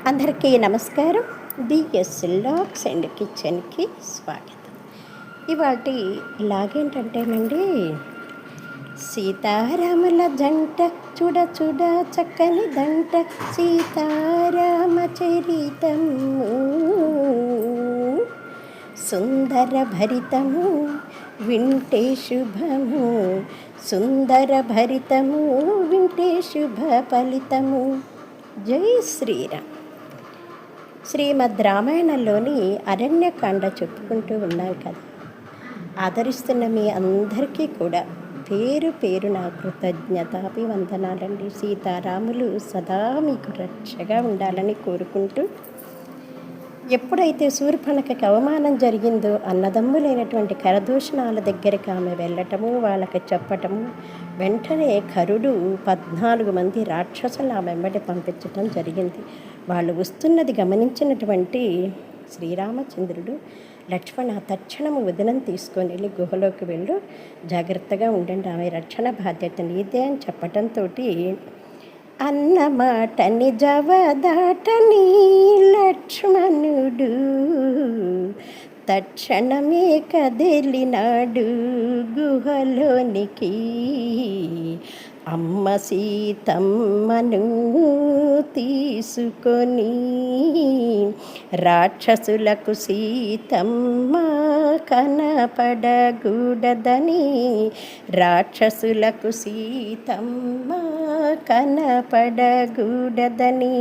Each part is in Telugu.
అందరికీ నమస్కారం. డిఎస్ లాగ్స్ అండ్ కిచెన్కి స్వాగతం. ఇవాటి లాగేంటంటేనండి, సీతారాముల జంట చూడ చూడ చక్కని దంట, సీతారామ చరితము సుందర భరితము వింటే శుభము, సుందర భరితము వింటే శుభ ఫలితము. జై శ్రీరామ్. శ్రీమద్ రామాయణంలోని అరణ్యకాండ చెప్పుకుంటూ ఉన్నాం కదా. ఆదరిస్తున్న మీ అందరికీ కూడా పేరు పేరు నా కృతజ్ఞతాభివందనాలండి. సీతారాములు సదా మీకు రక్షగా ఉండాలని కోరుకుంటూ, ఎప్పుడైతే శూర్పణఖకి అవమానం జరిగిందో అన్నదమ్ములైనటువంటి కరదూషణాల దగ్గరికి ఆమె వెళ్ళటము, వాళ్ళకి చెప్పటము, వెంటనే కరుడు 14 మంది రాక్షసులు ఆమె వెంబడి పంపించటం జరిగింది. వాళ్ళు వస్తున్నది గమనించినటువంటి శ్రీరామచంద్రుడు, లక్ష్మణ తక్షణము వదినం తీసుకొని వెళ్ళి గుహలోకి వెళ్ళు, జాగ్రత్తగా ఉండండి, ఆమె రక్షణ బాధ్యత నీదే అని చెప్పటంతో అన్నమాటని జవదాటని లక్ష్మణుడు తక్షణమే కదిలినాడు గుహలోనికి. అమ్మ సీతమ్మను తీసుకొని రాక్షసులకు సీతమ్మ కనపడకూడదని, రాక్షసులకు సీతమ్మ కనపడకూడదని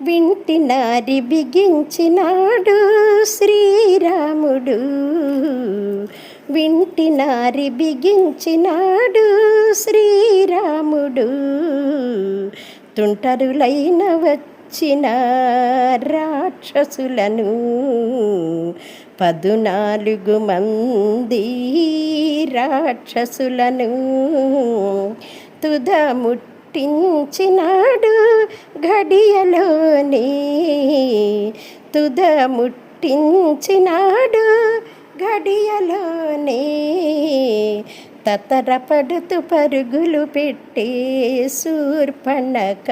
వింటినారి బిగించినాడు శ్రీరాముడు, వింటినారి బిగించినాడు శ్రీరాముడు. తుంటరులైన వచ్చిన రాక్షసులను 14 మంది రాక్షసులను తుదముట్టించినాడు ఘడియలోనే, తుదముట్టించినాడు ఘడియలోనే. తతరపడుతూ పరుగులు పెట్టే శూర్పణఖ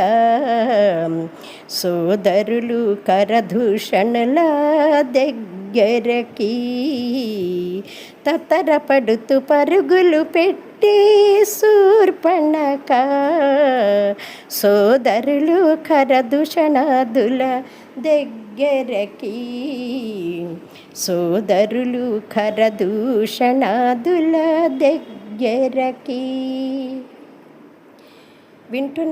సోదరులు కరదూషణుల దగ్గరకి, తతరపడుతూ పరుగులు పెట్టే శూర్పణఖ సోదరులు కరదూషణాదుల దగ్గరకి, సోదరులు కరదూషణాదుల దగ్గరకి. వింటున్న